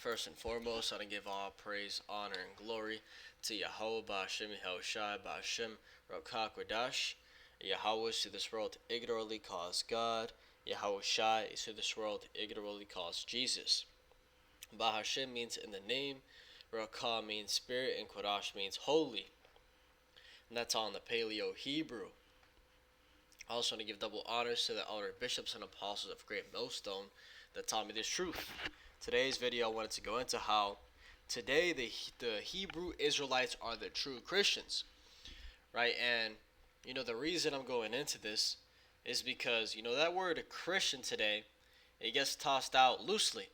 First and foremost, I want to give all praise, honor, and glory to Yahweh Ba'Hashem Yahushai Ba'Hashem Rakak Radash. Yahweh is who this world ignorantly calls God. Yahweh Shai is who this world ignorantly calls Jesus. Ba'Hashem means in the name, Rakah means spirit, and Kodash means holy. And that's all in the Paleo Hebrew. I also want to give double honors to the elder bishops and apostles of Great Millstone that taught me this truth. Today's video I wanted to go into how today the Hebrew Israelites are the true Christians, right? And the reason I'm going into this is because that word Christian today, it gets tossed out loosely,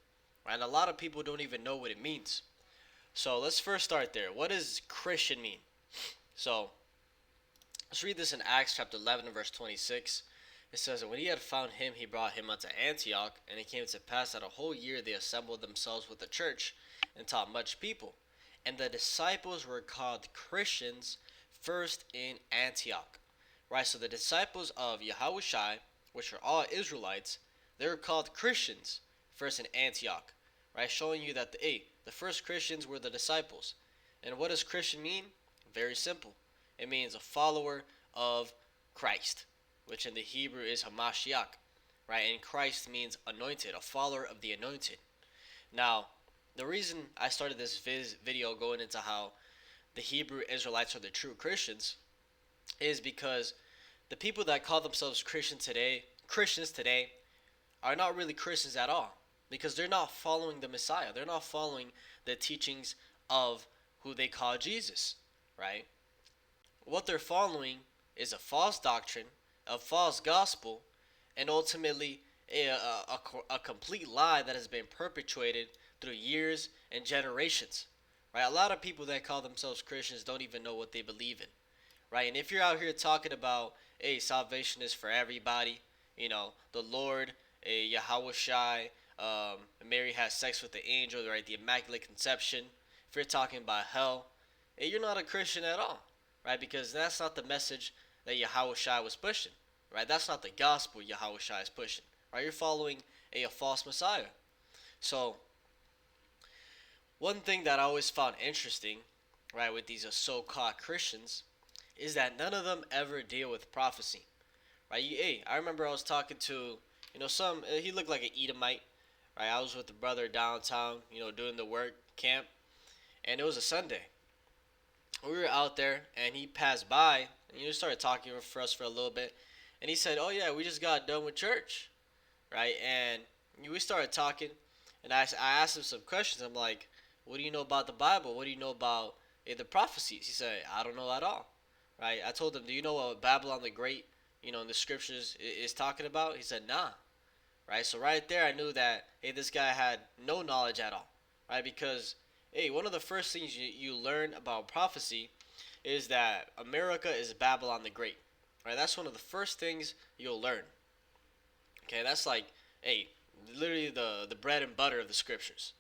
right? And a lot of people don't even know what it means. So let's first start there. What does Christian mean? So let's read this in Acts chapter 11 verse 26. It says, "And when he had found him, he brought him unto Antioch. And it came to pass that a whole year they assembled themselves with the church, and taught much people. And the disciples were called Christians first in Antioch." Right, so the disciples of Yahushai, which are all Israelites, they were called Christians first in Antioch. Right, showing you that the first Christians were the disciples. And what does Christian mean? Very simple. It means a follower of Christ, which in the Hebrew is Hamashiach, right? And Christ means anointed, a follower of the anointed. Now, the reason I started this video going into how the Hebrew Israelites are the true Christians is because the people that call themselves Christians today are not really Christians at all, because they're not following the Messiah. They're not following the teachings of who they call Jesus, right? What they're following is a false doctrine, a false gospel, and ultimately a complete lie that has been perpetuated through years and generations, right? A lot of people that call themselves Christians don't even know what they believe in, right? And if you're out here talking about, salvation is for everybody, the Lord, Yahweh Shai, Mary has sex with the angel, right? The Immaculate Conception. If you're talking about hell, you're not a Christian at all, right? Because that's not the message that Yahweh Shai was pushing, right? That's not the gospel Yahweh Shai is pushing, right? You're following a false Messiah. So one thing that I always found interesting, right, with these so-called Christians is that none of them ever deal with prophecy, right? I remember I was talking to, he looked like an Edomite, right? I was with the brother downtown, doing the work camp, and it was a Sunday. We were out there, and he passed by, and he started talking for us for a little bit, and he said, "Oh yeah, we just got done with church," right? And we started talking, and I asked him some questions. I'm like, "What do you know about the Bible? What do you know about the prophecies?" He said, "I don't know at all." Right? I told him, "Do you know what Babylon the Great, in the scriptures is talking about?" He said, "Nah." Right? So right there, I knew that this guy had no knowledge at all, right? Because one of the first things you learn about prophecy is that America is Babylon the Great, right? That's one of the first things you'll learn. Okay, that's like, literally the bread and butter of the scriptures,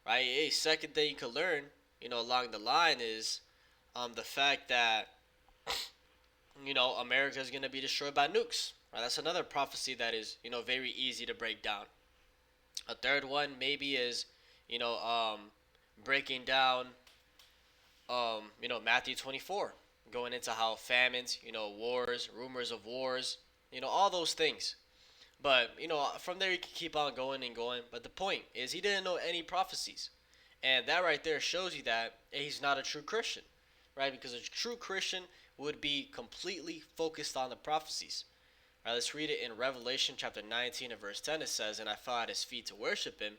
right? Second thing you could learn, along the line is the fact that America is going to be destroyed by nukes. Right? That's another prophecy that is, very easy to break down. A third one maybe is, breaking down, Matthew 24, going into how famines, wars, rumors of wars, all those things. But, from there you can keep on going and going. But the point is he didn't know any prophecies. And that right there shows you that he's not a true Christian, right? Because a true Christian would be completely focused on the prophecies. All right, let's read it in Revelation chapter 19 and verse 10. It says, "And I fell at his feet to worship him.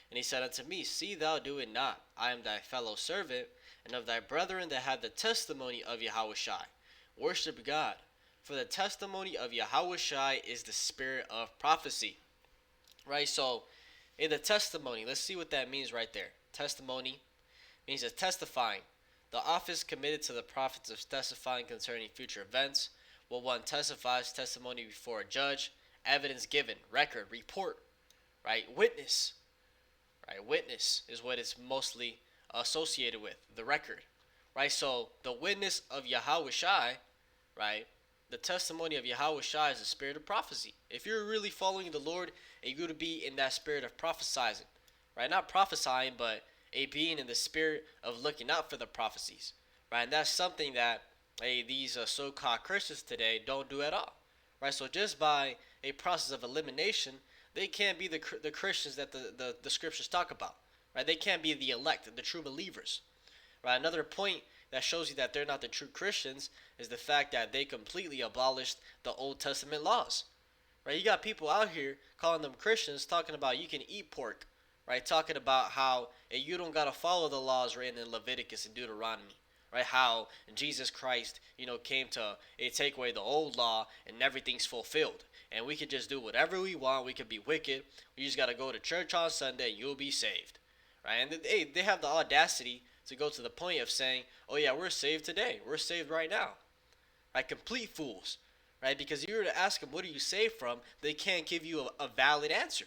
And he said unto me, See thou do it not. I am thy fellow servant, and of thy brethren that have the testimony of Yahushai. Worship God. For the testimony of Yahushai is the spirit of prophecy." Right, so in the testimony, let's see what that means right there. Testimony means it's testifying. The office committed to the prophets of testifying concerning future events. Well, one testifies, testimony before a judge, evidence given, record, report, right? Witness, right? Witness is what it's mostly associated with, the record, right? So the witness of Yahushai, right? The testimony of Yahushai is the spirit of prophecy. If you're really following the Lord, you're going to be in that spirit of prophesizing, right? Not prophesying, but a being in the spirit of looking out for the prophecies, right? And that's something that these so-called Christians today don't do at all, right? So just by a process of elimination, they can't be the Christians that the scriptures talk about, right? They can't be the elect, the true believers, right? Another point that shows you that they're not the true Christians is the fact that they completely abolished the Old Testament laws, right? You got people out here calling them Christians, talking about you can eat pork, right? Talking about how you don't gotta follow the laws written in Leviticus and Deuteronomy, right? How Jesus Christ, came to take away the old law and everything's fulfilled, and we could just do whatever we want. We could be wicked. We just gotta go to church on Sunday, and you'll be saved, right? And they have the audacity to go to the point of saying, "Oh yeah, we're saved today. We're saved right now." Right? Complete fools, right? Because if you were to ask them, what are you saved from? They can't give you a valid answer,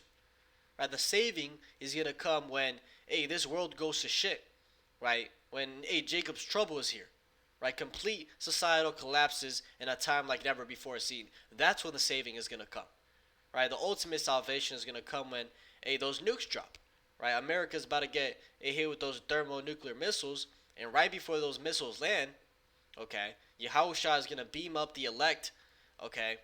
right? The saving is going to come when, this world goes to shit, right? When, Jacob's trouble is here, right? Complete societal collapses in a time like never before seen. That's when the saving is going to come, right? The ultimate salvation is going to come when, those nukes drop, right? America's about to get hit with those thermonuclear missiles, and right before those missiles land, okay, Yahushua is going to beam up the elect, okay,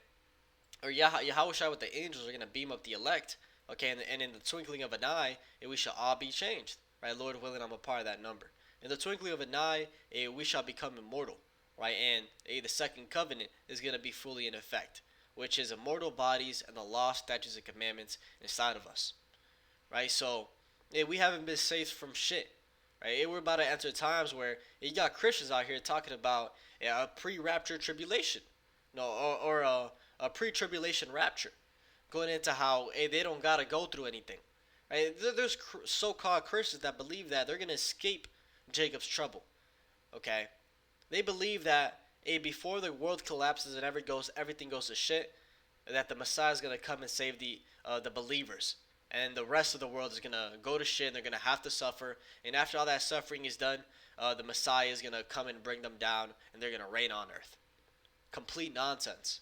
or Yahushua with the angels are going to beam up the elect, okay, and in the twinkling of an eye, we shall all be changed, right? Lord willing, I'm a part of that number. In the twinkling of an eye, we shall become immortal, right? And the second covenant is going to be fully in effect, which is immortal bodies and the law, statutes, and commandments inside of us, right? So, we haven't been saved from shit, right? We're about to enter times where you got Christians out here talking about a pre-rapture tribulation, no, or a pre-tribulation rapture, going into how they don't gotta go through anything, right? There's so-called Christians that believe that they're gonna escape Jacob's trouble, okay? They believe that before the world collapses and everything goes to shit, that the Messiah is gonna come and save the believers, and the rest of the world is gonna go to shit. And they're gonna have to suffer, and after all that suffering is done, the Messiah is gonna come and bring them down, and they're gonna reign on earth. Complete nonsense.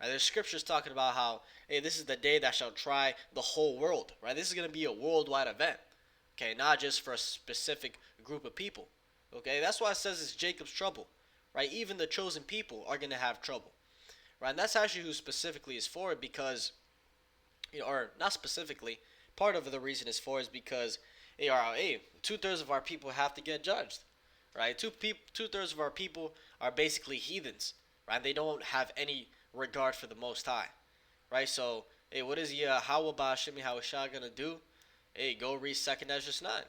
Right? There's scriptures talking about how this is the day that shall try the whole world. Right? This is gonna be a worldwide event. Okay, not just for a specific group of people. Okay, that's why it says it's Jacob's trouble. Right? Even the chosen people are gonna have trouble. Right? And that's actually who specifically is for it, because or not specifically, part of the reason is for is because 2/3 of our people have to get judged, right? 2/3 of our people are basically heathens, right? They don't have any regard for the Most High, right? So, what is Yahweh Ba'Shem Yahushua gonna do? Go read 2nd Ezra 9,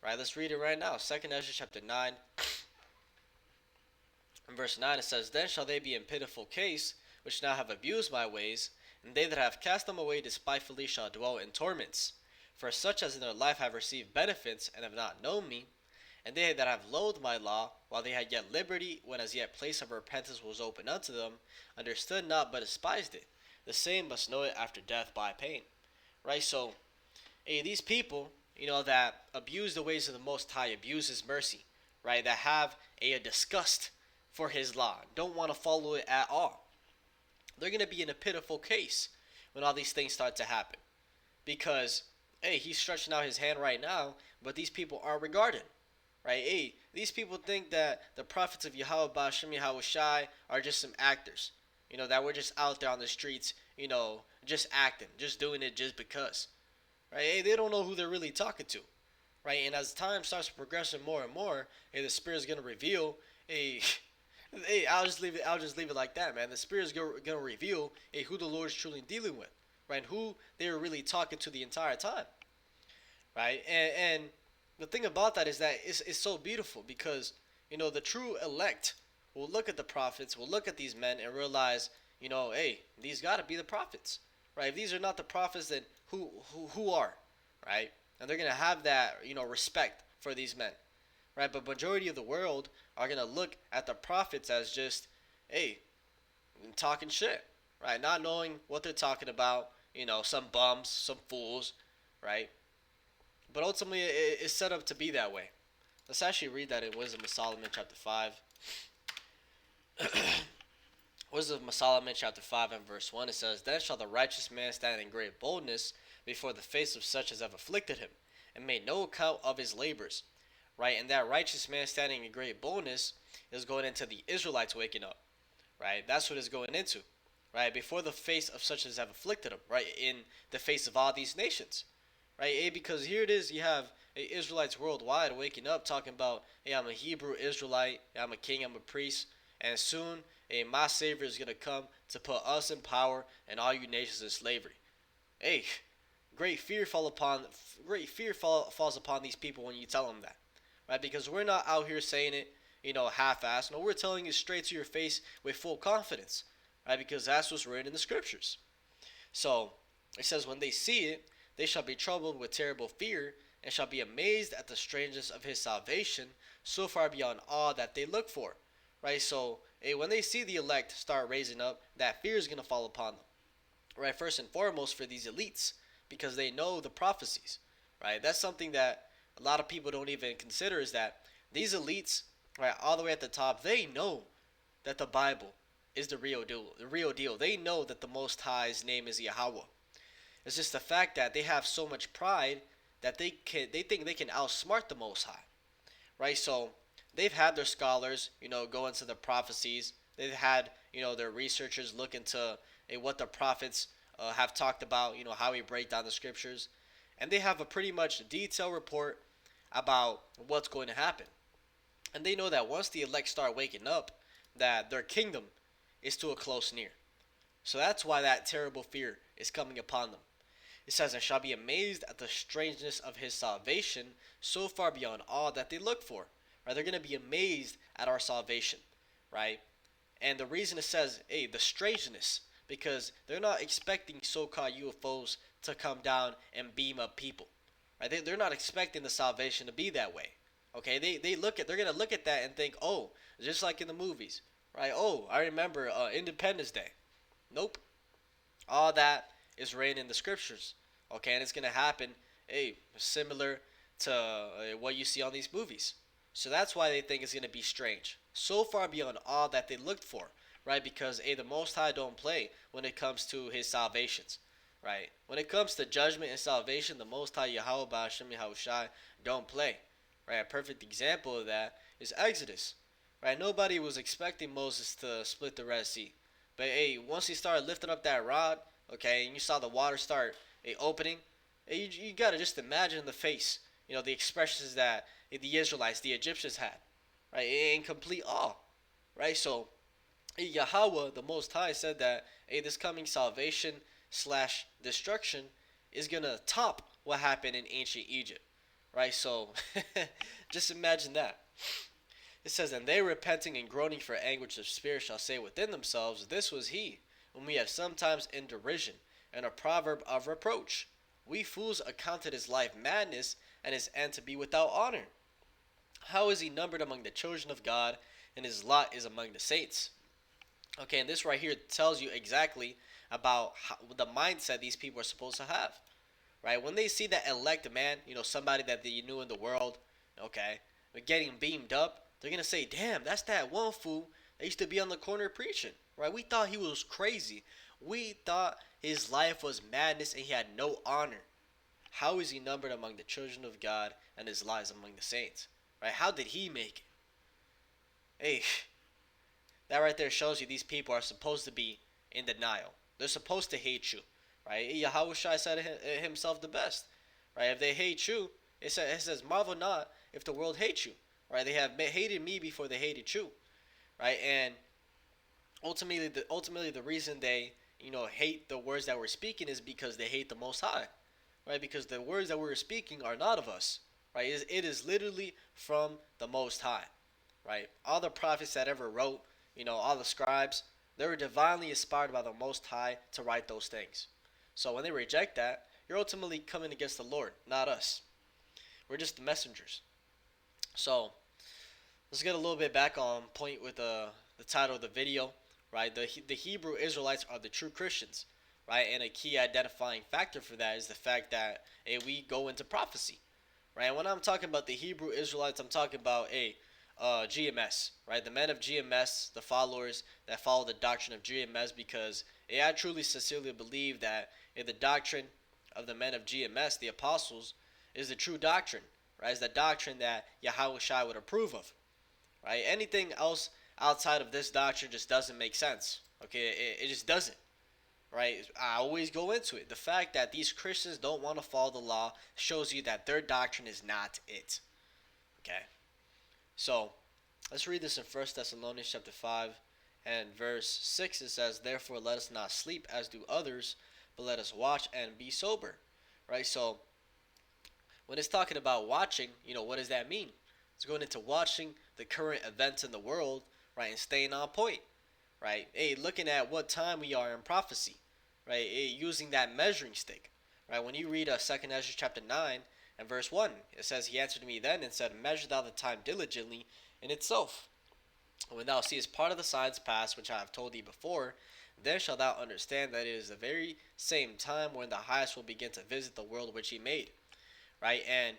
right? Let's read it right now. 2nd Ezra chapter 9, in verse 9 it says, "Then shall they be in pitiful case, which now have abused my ways, and they that have cast them away despitefully shall dwell in torments. For such as in their life have received benefits, and have not known me, and they that have loathed my law, while they had yet liberty, when as yet place of repentance was open unto them, understood not but despised it. The same must know it after death by pain." Right? So, these people, that abuse the ways of the Most High, abuse His mercy, right? That have a disgust for His law, don't want to follow it at all. They're going to be in a pitiful case when all these things start to happen. Because, he's stretching out his hand right now, but these people aren't regarded. Right? These people think that the prophets of Yahweh Ba'Shem Yahushai are just some actors. That we're just out there on the streets, just acting, just doing it just because. Right? They don't know who they're really talking to. Right? And as time starts progressing more and more, the Spirit's going to reveal, I'll just leave it like that, man. The Spirit's gonna reveal who the Lord is truly dealing with, right? And who they were really talking to the entire time, right? And the thing about that is that it's so beautiful, because the true elect will look at the prophets, will look at these men and realize, these got to be the prophets, right? If these are not the prophets, then who are, right? And they're gonna have that respect for these men. Right, but majority of the world are gonna look at the prophets as just, talking shit, right? Not knowing what they're talking about, some bums, some fools, right? But ultimately, it's set up to be that way. Let's actually read that in Wisdom of Solomon chapter 5. Wisdom of Solomon chapter 5 and verse 1, it says, "Then shall the righteous man stand in great boldness before the face of such as have afflicted him, and made no account of his labors. Right? And that righteous man standing in great boldness is going into the Israelites waking up. Right? That's what it's going into. Right? Before the face of such as have afflicted him. Right? In the face of all these nations. Right? Because here it is, you have Israelites worldwide waking up talking about, hey, I'm a Hebrew Israelite, I'm a king, I'm a priest, and soon my Savior is going to come to put us in power and all you nations in slavery. Hey, falls upon these people when you tell them that, right? Because we're not out here saying it, half-assed. No, we're telling you straight to your face with full confidence, right? Because that's what's written in the scriptures. So it says, when they see it, they shall be troubled with terrible fear, and shall be amazed at the strangeness of his salvation, so far beyond all that they look for. Right? So when they see the elect start raising up, that fear is going to fall upon them. Right? First and foremost for these elites, because they know the prophecies. Right? That's something that a lot of people don't even consider, is that these elites, right, all the way at the top, they know that the Bible is the real deal. The real deal. They know that the Most High's name is Yahweh. It's just the fact that they have so much pride that they think they can outsmart the Most High, right? So they've had their scholars, go into the prophecies. They've had, their researchers look into what the prophets have talked about, how we break down the scriptures, and they have a pretty much detailed report about what's going to happen. And they know that once the elect start waking up, that their kingdom is to a close near. So that's why that terrible fear is coming upon them. It says, and shall be amazed at the strangeness of his salvation, so far beyond all that they look for. Right? They're going to be amazed at our salvation. Right? And the reason it says, hey, the strangeness, because they're not expecting so-called UFOs to come down and beam up people. Right? They're not expecting the salvation to be that way. Okay? They're going to look at that and think, oh, just like in the movies. Right? Oh, I remember Independence Day. Nope. All that is written in the scriptures. Okay, and it's going to happen, similar to what you see on these movies. So that's why they think it's going to be strange. So far beyond all that they looked for, right? Because, the Most High don't play when it comes to his salvations, right? When it comes to judgment and salvation, the Most High, Yahweh Ba'Shem Yahushai, don't play, right? A perfect example of that is Exodus, right? Nobody was expecting Moses to split the Red Sea. But, once he started lifting up that rod, okay, and you saw the water start opening, you got to just imagine the face, the expressions that the Israelites, the Egyptians had, right, in complete awe, right? So Yahweh, the Most High, said that, this coming salvation slash destruction is going to top what happened in ancient Egypt, right? So just imagine that. It says, and they repenting and groaning for anguish of spirit shall say within themselves, this was he, whom we have sometimes in derision, and a proverb of reproach. We fools accounted his life madness, and his end to be without honor. How is he numbered among the children of God, and his lot is among the saints? Okay, and this right here tells you exactly about the mindset these people are supposed to have. Right? When they see that elect man, somebody that they knew in the world, okay, getting beamed up, they're going to say, damn, that's that one fool that used to be on the corner preaching. Right? We thought he was crazy. We thought his life was madness and he had no honor. How is he numbered among the children of God and his lies among the saints? Right? How did he make it? Hey, that right there shows you these people are supposed to be in denial. They're supposed to hate you. Right? Yahushua said himself the best. Right? If they hate you, it says, marvel not if the world hates you. Right? They have hated me before they hated you. Right? And ultimately the reason they hate the words that we're speaking is because they hate the Most High, right? Because the words that we're speaking are not of us, right? It is literally from the Most High, right? All the prophets that ever wrote, all the scribes, they were divinely inspired by the Most High to write those things. So when they reject that, you're ultimately coming against the Lord, not us. We're just the messengers. So let's get a little bit back on point with the title of the video. Right, the Hebrew Israelites are the true Christians, right? And a key identifying factor for that is the fact that we go into prophecy, right? And when I'm talking about the Hebrew Israelites, I'm talking about GMS, right? The men of GMS, the followers that follow the doctrine of GMS, because I truly sincerely believe that the doctrine of the men of GMS, the apostles, is the true doctrine, right? Is the doctrine that Yahweh Shai would approve of, right? Anything else outside of this doctrine just doesn't make sense. Okay, it just doesn't, right? I always go into it. The fact that these Christians don't want to follow the law shows you that their doctrine is not it. Okay, so let's read this in 1 Thessalonians chapter 5 and verse 6. It says, "Therefore let us not sleep as do others, but let us watch and be sober." Right? So when it's talking about watching, what does that mean? It's going into watching the current events in the world, right, and staying on point, right? Hey, looking at what time we are in prophecy, right? Hey, using that measuring stick, right? When you read 2 Ezra chapter 9 and verse 1, it says, "He answered me then and said, Measure thou the time diligently in itself. And when thou seest part of the signs pass, which I have told thee before, then shalt thou understand that it is the very same time when the highest will begin to visit the world which he made." Right? And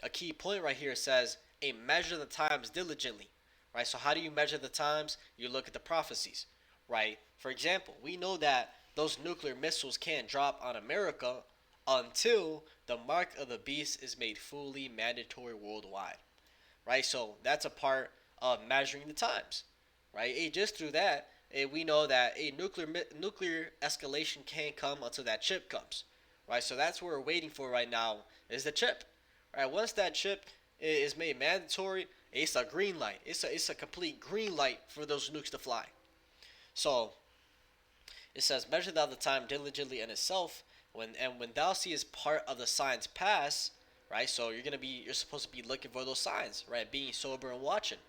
a key point right here says, measure the times diligently. Right? So how do you measure the times? You look at the prophecies. Right? For example, we know that those nuclear missiles can't drop on America until the mark of the beast is made fully mandatory worldwide. Right? So that's a part of measuring the times. Right? Just through that, we know that a nuclear escalation can't come until that chip comes. Right? So that's what we're waiting for right now is the chip. Right? Once that chip is made mandatory, it's a green light. It's a complete green light for those nukes to fly. So it says, "Measure thou the time diligently in itself, when thou seest part of the signs pass." Right? So you're supposed to be looking for those signs, right? Being sober and watching.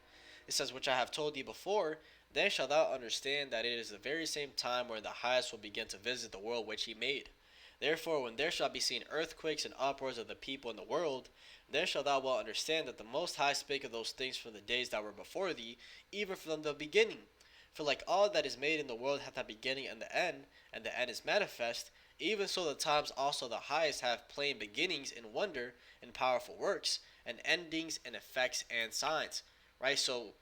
It says, "Which I have told thee before, then shalt thou understand that it is the very same time where the highest will begin to visit the world which he made. Therefore, when there shall be seen earthquakes and uproars of the people in the world, then shalt thou well understand that the Most High spake of those things from the days that were before thee, even from the beginning. For like all that is made in the world hath a beginning and the end is manifest, even so the times also the highest have plain beginnings in wonder and powerful works, and endings and effects and signs." Right? So,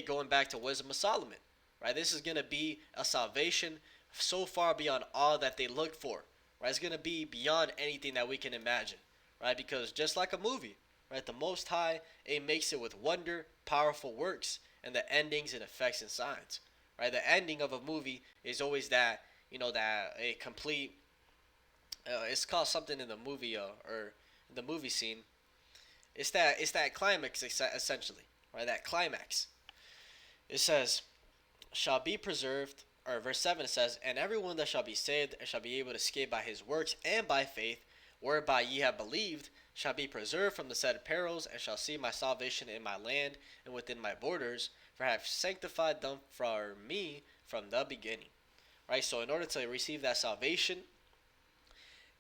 going back to Wisdom of Solomon, right? This is going to be a salvation so far beyond all that they looked for. Right? It's going to be beyond anything that we can imagine. Right? Because just like a movie, right? The Most High, makes it with wonder, powerful works, and the endings and effects and signs. Right? The ending of a movie is always that, that a complete, it's called something in the movie, or in the movie scene. It's that climax, essentially. Right? That climax. It says, "Shall be preserved," or verse 7 it says, "And everyone that shall be saved and shall be able to escape by his works and by faith, whereby ye have believed, shall be preserved from the said perils, and shall see my salvation in my land and within my borders, for I have sanctified them for me from the beginning." Right? So in order to receive that salvation,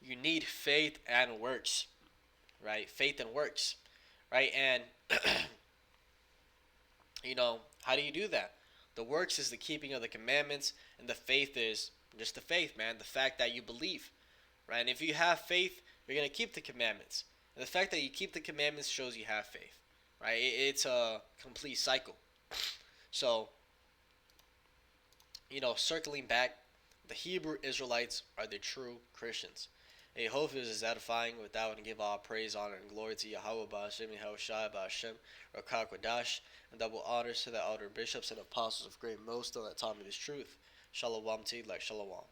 you need faith and works. Right? Faith and works. Right? And how do you do that? The works is the keeping of the commandments, and the faith is just the faith, man. The fact that you believe, right? And if you have faith, you're gonna keep the commandments. And the fact that you keep the commandments shows you have faith, right? It's a complete cycle. So, circling back, the Hebrew Israelites are the true Christians. Hope this is edifying. With that, I give all praise, honor, and glory to Yahweh Ba'Shem, Yahweh Shai Ba'Shem, Rakak Wadash, and double honors to the elder bishops and apostles of great millstone that taught me this truth. Shalom to you, like Shalom.